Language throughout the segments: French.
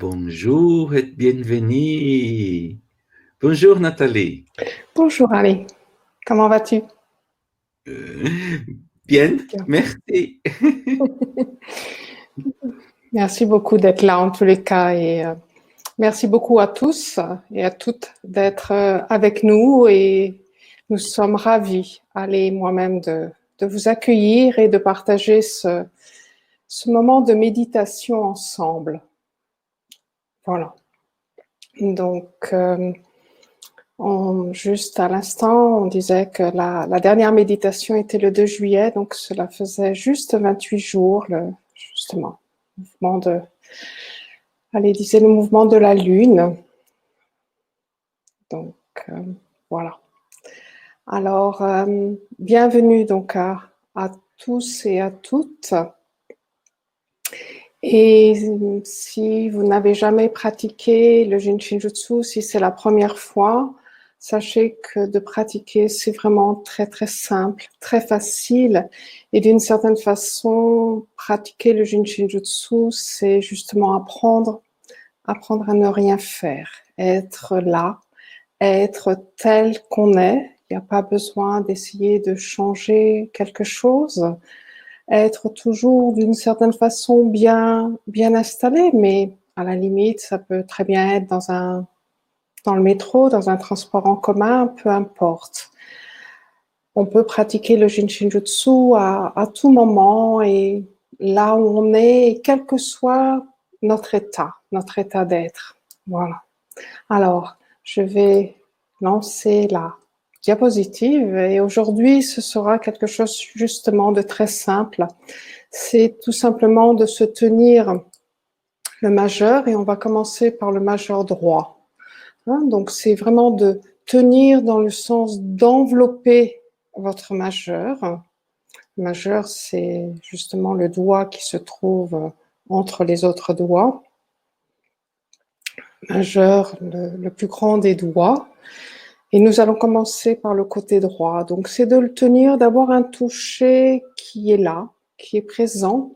Bonjour et bienvenue. Bonjour Nathalie. Bonjour Ali, comment vas-tu? Euh, Bien, Bien. merci. Merci beaucoup d'être là en tous les cas et merci beaucoup à tous et à toutes d'être avec nous et nous sommes ravis, Ali et moi-même, de vous accueillir et de partager ce moment de méditation ensemble. Voilà. Donc, juste à l'instant, on disait que la dernière méditation était le 2 juillet, donc cela faisait juste 28 jours, justement, mouvement de, allez, disait le mouvement de la Lune. Donc, voilà. Alors, bienvenue donc à tous et à toutes. Et si vous n'avez jamais pratiqué le Jin Shinjutsu, si c'est la première fois, sachez que de pratiquer, c'est vraiment très très simple, très facile. Et d'une certaine façon, pratiquer le Jin Shinjutsu, c'est justement apprendre à ne rien faire, être là, être tel qu'on est. Il n'y a pas besoin d'essayer de changer quelque chose, être toujours d'une certaine façon bien installé, mais à la limite, ça peut très bien être dans le métro, dans un transport en commun, peu importe. On peut pratiquer le Jin Shinjutsu à tout moment et là où on est, quel que soit notre état d'être. Voilà. Alors, je vais lancer la diapositive et aujourd'hui, ce sera quelque chose justement de très simple. C'est tout simplement de se tenir le majeur et on va commencer par le majeur droit. Donc, c'est vraiment de tenir dans le sens d'envelopper votre majeur. Le majeur, c'est justement le doigt qui se trouve entre les autres doigts. Majeur, le plus grand des doigts. Et nous allons commencer par le côté droit. Donc, c'est de le tenir, d'avoir un toucher qui est là, qui est présent,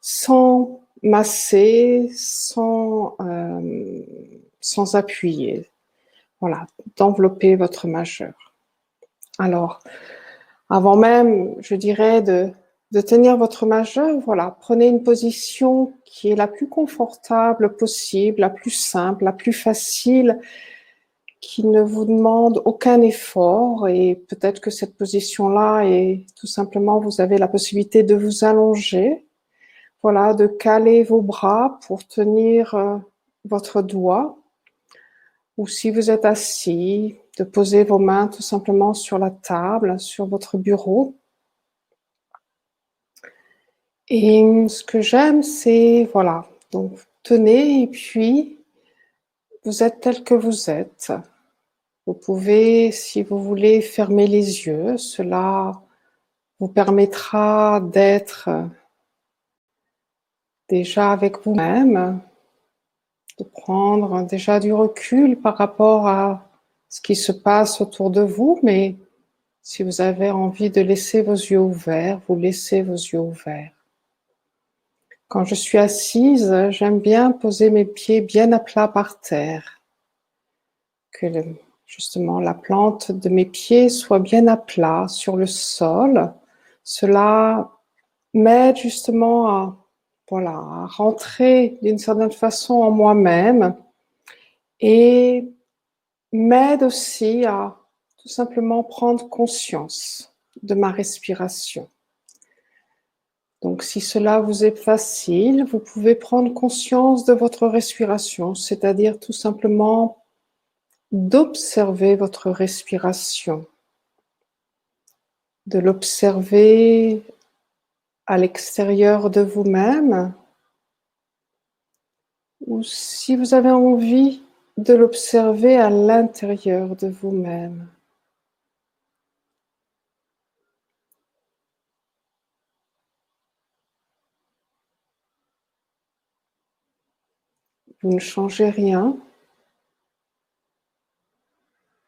sans masser, sans appuyer. Voilà, d'envelopper votre majeur. Alors, avant même, je dirais, de tenir votre majeur, voilà, prenez une position qui est la plus confortable possible, la plus simple, la plus facile, qui ne vous demande aucun effort et peut-être que cette position-là est tout simplement, vous avez la possibilité de vous allonger, voilà, de caler vos bras pour tenir votre doigt ou si vous êtes assis, de poser vos mains tout simplement sur la table, sur votre bureau. Et ce que j'aime, c'est, voilà, donc tenez et puis vous êtes tel que vous êtes. Vous pouvez, si vous voulez, fermer les yeux. Cela vous permettra d'être déjà avec vous-même, de prendre déjà du recul par rapport à ce qui se passe autour de vous. Mais si vous avez envie de laisser vos yeux ouverts, vous laissez vos yeux ouverts. Quand je suis assise, j'aime bien poser mes pieds bien à plat par terre. Que justement la plante de mes pieds soit bien à plat sur le sol. Cela m'aide justement à rentrer d'une certaine façon en moi-même et m'aide aussi à tout simplement prendre conscience de ma respiration. Donc, si cela vous est facile, vous pouvez prendre conscience de votre respiration, c'est-à-dire tout simplement d'observer votre respiration, de l'observer à l'extérieur de vous-même, ou si vous avez envie de l'observer à l'intérieur de vous-même. Vous ne changez rien.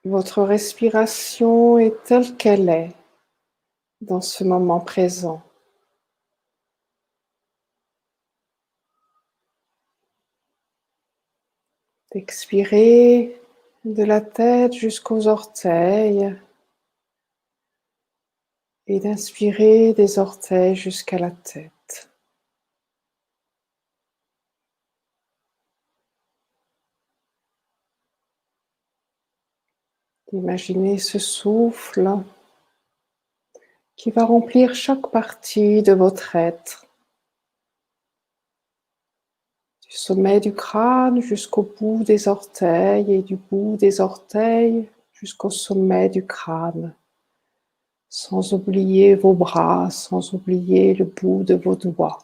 Votre respiration est telle qu'elle est dans ce moment présent. d'expirer de la tête jusqu'aux orteils et d'inspirer des orteils jusqu'à la tête. Imaginez ce souffle qui va remplir chaque partie de votre être, du sommet du crâne jusqu'au bout des orteils et du bout des orteils jusqu'au sommet du crâne, sans oublier vos bras, sans oublier le bout de vos doigts.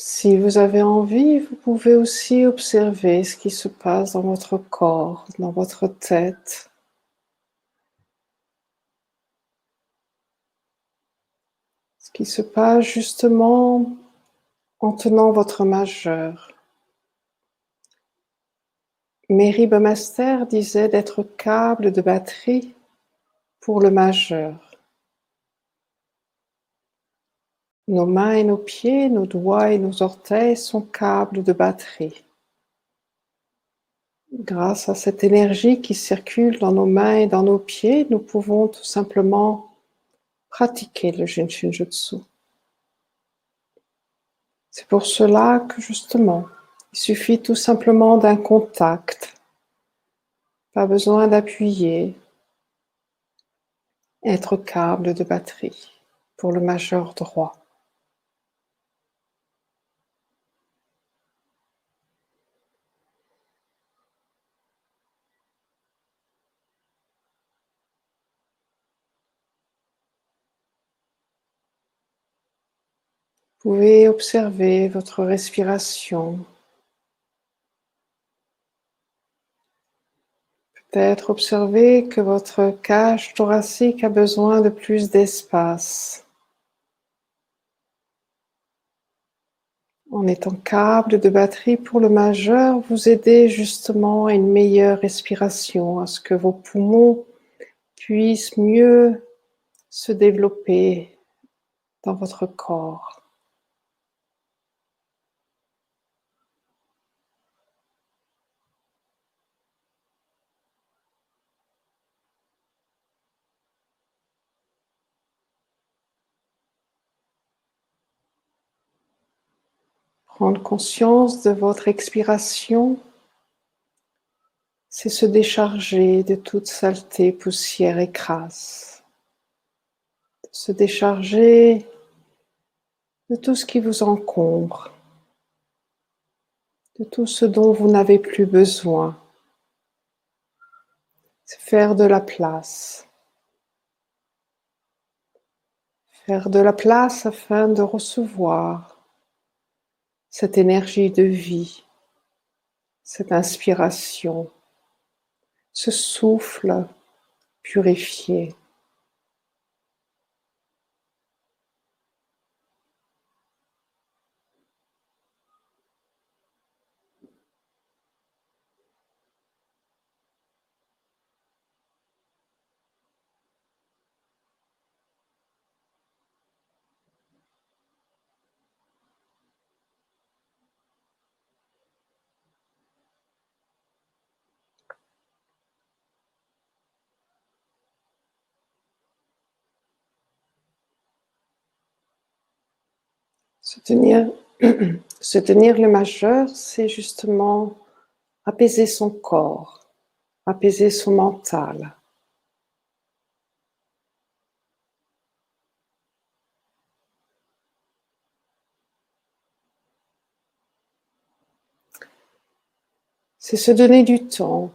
Si vous avez envie, vous pouvez aussi observer ce qui se passe dans votre corps, dans votre tête. Ce qui se passe justement en tenant votre majeur. Mary Bemaster disait d'être câble de batterie pour le majeur. Nos mains et nos pieds, nos doigts et nos orteils sont câbles de batterie. Grâce à cette énergie qui circule dans nos mains et dans nos pieds, nous pouvons tout simplement pratiquer le Jinshinjutsu. C'est pour cela que justement, il suffit tout simplement d'un contact, pas besoin d'appuyer, être câble de batterie pour le majeur droit. Vous pouvez observer votre respiration. Peut-être observer que votre cage thoracique a besoin de plus d'espace. En étant câble de batterie pour le majeur, vous aidez justement à une meilleure respiration, à ce que vos poumons puissent mieux se développer dans votre corps. Prendre conscience de votre expiration, c'est se décharger de toute saleté, poussière et crasse. Se décharger de tout ce qui vous encombre, de tout ce dont vous n'avez plus besoin. C'est faire de la place. Faire de la place afin de recevoir cette énergie de vie, cette inspiration, ce souffle purifié. Se tenir, se tenir le majeur, c'est justement apaiser son corps, apaiser son mental. c'est se donner du temps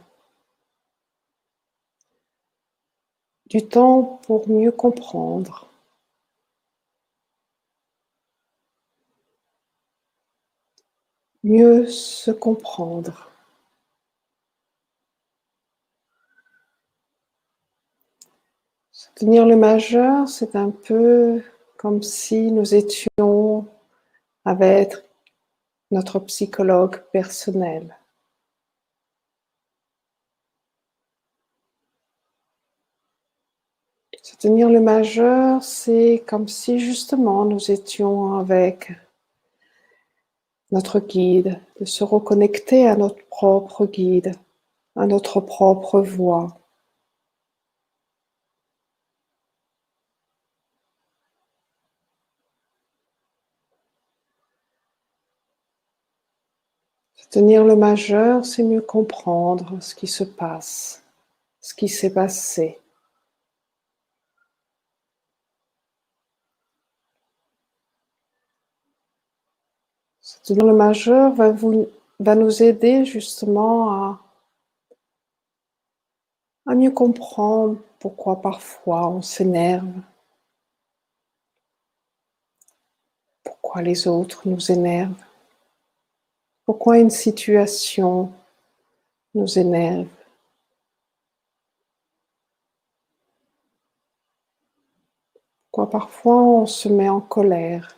pour mieux comprendre, mieux se comprendre. Tenir le majeur, c'est un peu comme si nous étions avec notre psychologue personnel. Se tenir le majeur, c'est comme si justement nous étions avec notre guide, de se reconnecter à notre propre guide, à notre propre voix. Se tenir le majeur, c'est mieux comprendre ce qui se passe, ce qui s'est passé. Se tenir le majeur va nous aider justement à mieux comprendre pourquoi parfois on s'énerve, pourquoi les autres nous énervent, pourquoi une situation nous énerve. Pourquoi parfois on se met en colère.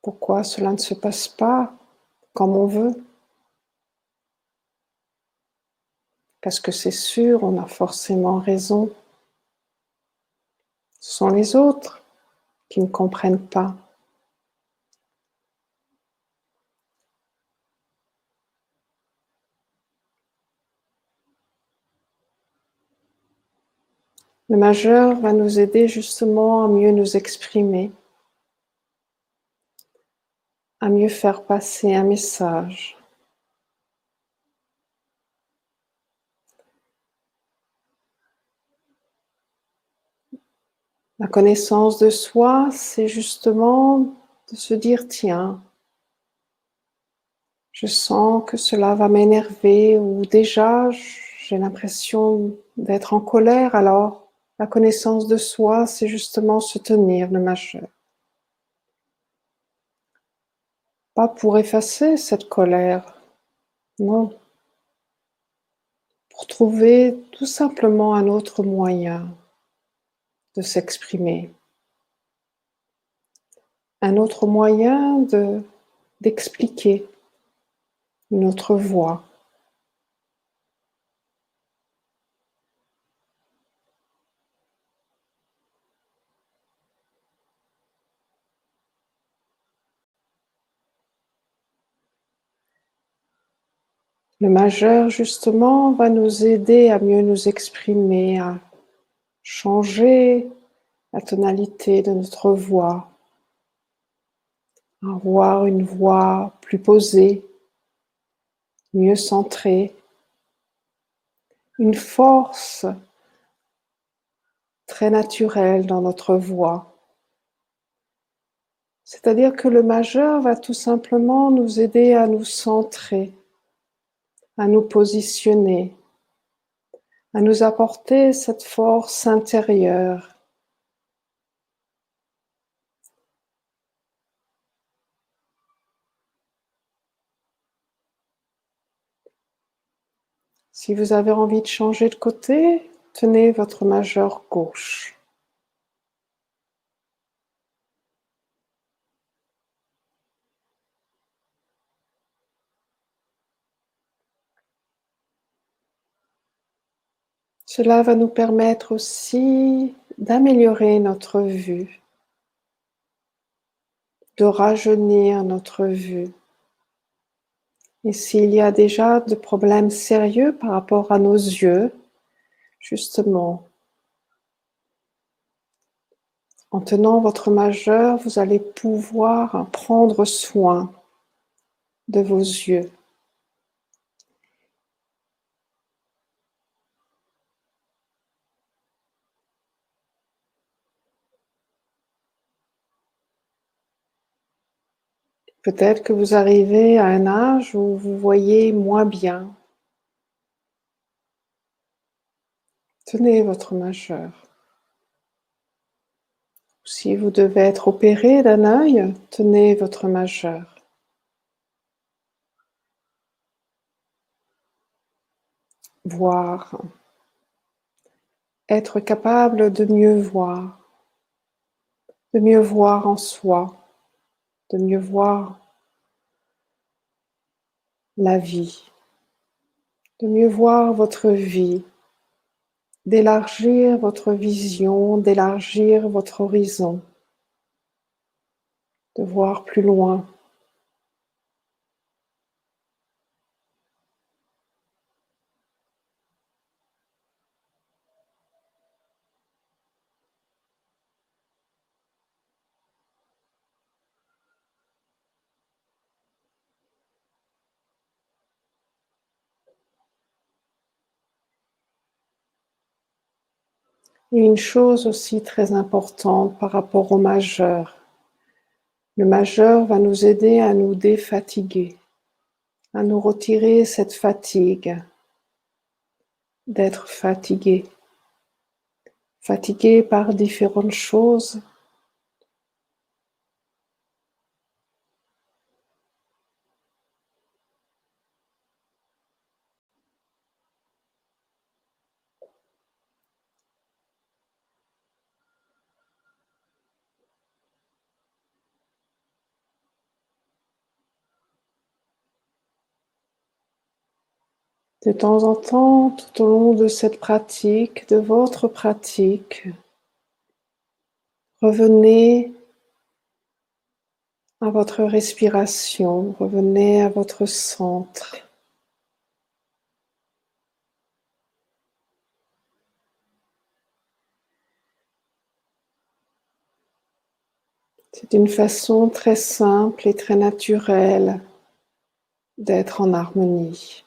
Pourquoi cela ne se passe pas comme on veut. Parce que c'est sûr, on a forcément raison. Ce sont les autres qui ne comprennent pas. Le majeur va nous aider justement à mieux nous exprimer, à mieux faire passer un message. La connaissance de soi, c'est justement de se dire, tiens, je sens que cela va m'énerver ou déjà j'ai l'impression d'être en colère, alors la connaissance de soi, c'est justement se tenir le majeur. Pas pour effacer cette colère, non, pour trouver tout simplement un autre moyen de s'exprimer, un autre moyen d'expliquer une autre voix. Le majeur, justement, va nous aider à mieux nous exprimer, à changer la tonalité de notre voix, à avoir une voix plus posée, mieux centrée, une force très naturelle dans notre voix. C'est-à-dire que le majeur va tout simplement nous aider à nous centrer, à nous positionner, à nous apporter cette force intérieure. Si vous avez envie de changer de côté, tenez votre majeur gauche. Cela va nous permettre aussi d'améliorer notre vue, de rajeunir notre vue. Et s'il y a déjà des problèmes sérieux par rapport à nos yeux, justement, en tenant votre majeur, vous allez pouvoir prendre soin de vos yeux. Peut-être que vous arrivez à un âge où vous voyez moins bien. Tenez votre majeur. Si vous devez être opéré d'un œil, tenez votre majeur. Voir. Être capable de mieux voir en soi, de mieux voir la vie, de mieux voir votre vie, d'élargir votre vision, d'élargir votre horizon, de voir plus loin. Et une chose aussi très importante par rapport au majeur. Le majeur va nous aider à nous défatiguer, à nous retirer cette fatigue, d'être fatigué. Fatigué par différentes choses. De temps en temps, tout au long de cette pratique, de votre pratique, revenez à votre respiration, revenez à votre centre. C'est une façon très simple et très naturelle d'être en harmonie.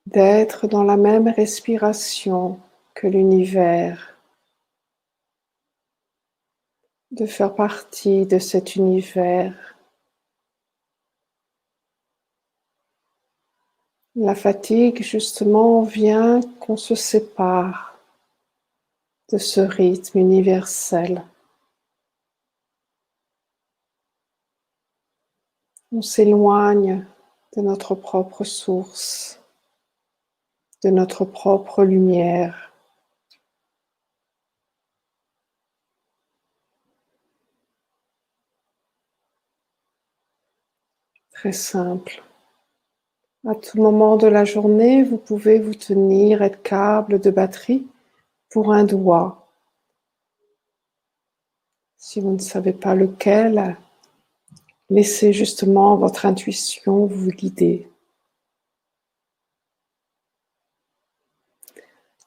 D'être dans la même respiration que l'univers, de faire partie de cet univers. La fatigue, justement, vient qu'on se sépare de ce rythme universel. On s'éloigne de notre propre source, de notre propre lumière. Très simple. À tout moment de la journée, vous pouvez vous tenir, être câble de batterie pour un doigt. Si vous ne savez pas lequel, laissez justement votre intuition vous guider.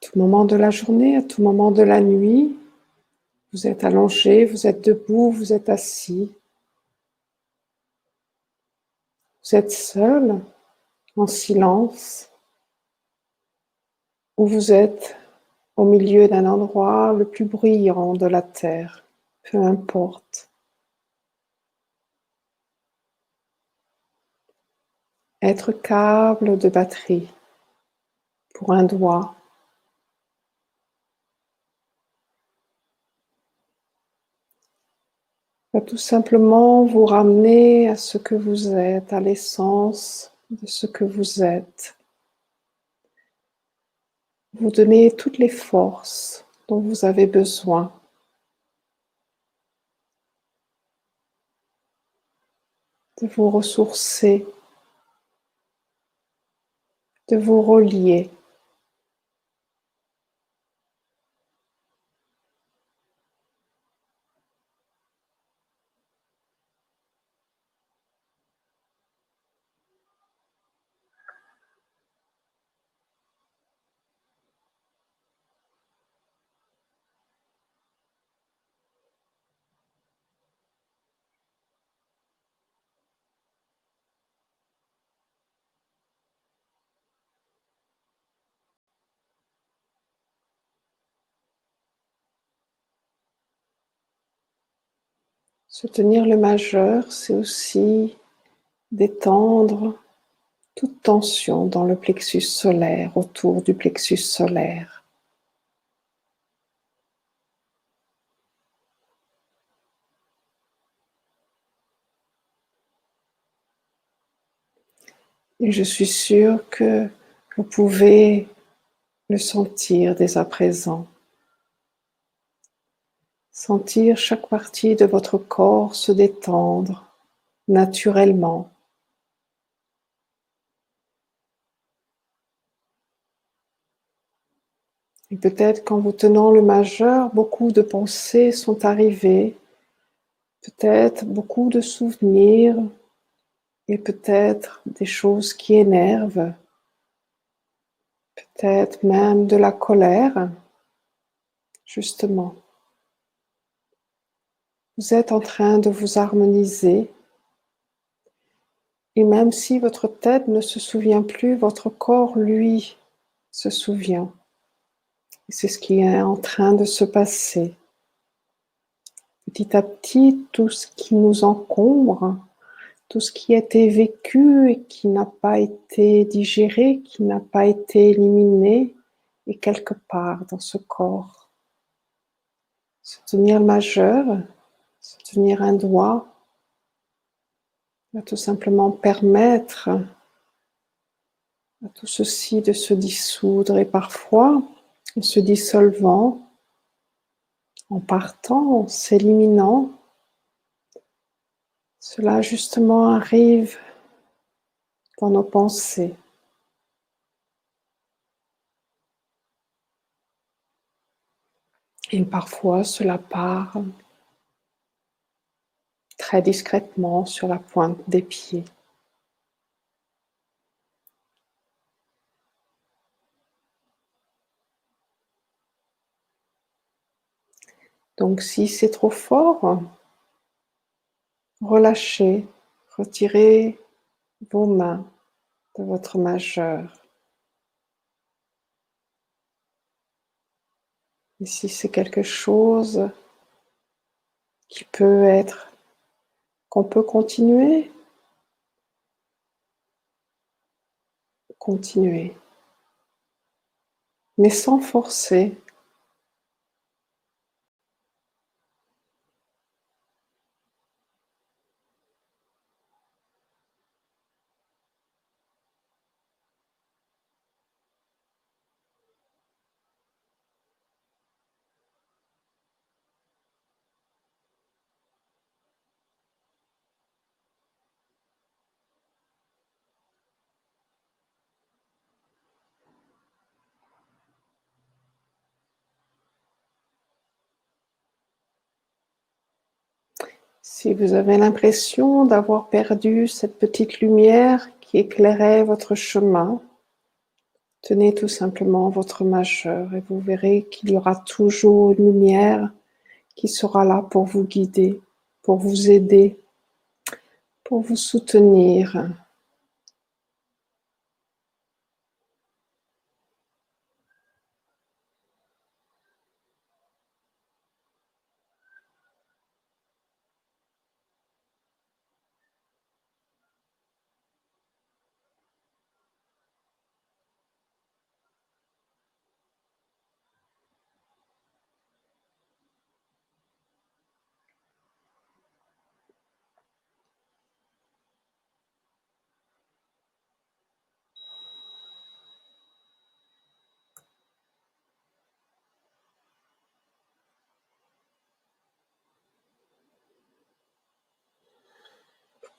À tout moment de la journée, à tout moment de la nuit, vous êtes allongé, vous êtes debout, vous êtes assis. Vous êtes seul, en silence, ou vous êtes au milieu d'un endroit le plus bruyant de la terre, peu importe. Être câble de batterie pour un doigt. Va tout simplement vous ramener à ce que vous êtes, à l'essence de ce que vous êtes. Vous donner toutes les forces dont vous avez besoin. De vous ressourcer, de vous relier. Soutenir le majeur, c'est aussi détendre toute tension dans le plexus solaire, autour du plexus solaire. Et je suis sûre que vous pouvez le sentir dès à présent. Sentir chaque partie de votre corps se détendre naturellement. Et peut-être qu'en vous tenant le majeur, beaucoup de pensées sont arrivées, peut-être beaucoup de souvenirs et peut-être des choses qui énervent, peut-être même de la colère, justement. Vous êtes en train de vous harmoniser et même si votre tête ne se souvient plus, votre corps, lui, se souvient. Et c'est ce qui est en train de se passer. Petit à petit, tout ce qui nous encombre, tout ce qui a été vécu et qui n'a pas été digéré, qui n'a pas été éliminé, est quelque part dans ce corps. Se tenir le majeur, se tenir un doigt, va tout simplement permettre à tout ceci de se dissoudre et parfois, en se dissolvant, en partant, en s'éliminant, cela justement arrive dans nos pensées. Et parfois, cela part très discrètement sur la pointe des pieds. Donc, si c'est trop fort, relâchez, retirez vos mains de votre majeur. Et si c'est quelque chose qui peut être, qu'on peut continuer, continuez. Mais sans forcer. Si vous avez l'impression d'avoir perdu cette petite lumière qui éclairait votre chemin, tenez tout simplement votre majeur et vous verrez qu'il y aura toujours une lumière qui sera là pour vous guider, pour vous aider, pour vous soutenir.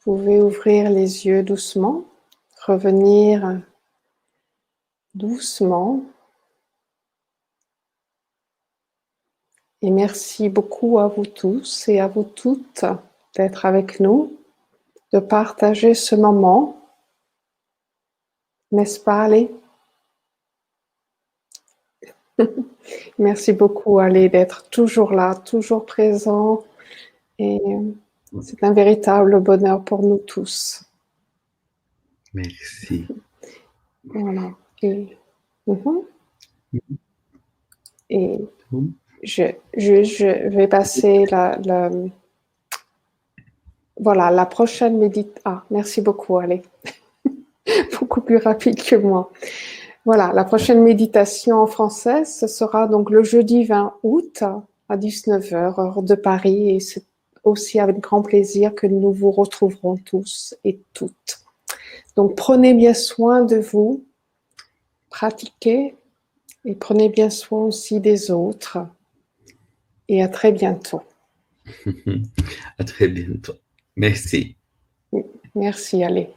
Vous pouvez ouvrir les yeux doucement, revenir doucement. Et merci beaucoup à vous tous et à vous toutes d'être avec nous, de partager ce moment. N'est-ce pas, Ali? Merci beaucoup, Ali, d'être toujours là, toujours présent. Et c'est un véritable bonheur pour nous tous. Merci. Voilà. Et je vais passer Voilà, la prochaine méditation. Ah, merci beaucoup, allez. Beaucoup plus rapide que moi. Voilà, la prochaine méditation en français, ce sera donc le jeudi 20 août à 19 heures, heure de Paris. Et c'est aussi avec grand plaisir que nous vous retrouverons tous et toutes. Donc, prenez bien soin de vous, pratiquez et prenez bien soin aussi des autres. Et à très bientôt. À très bientôt. Merci. Merci, allez.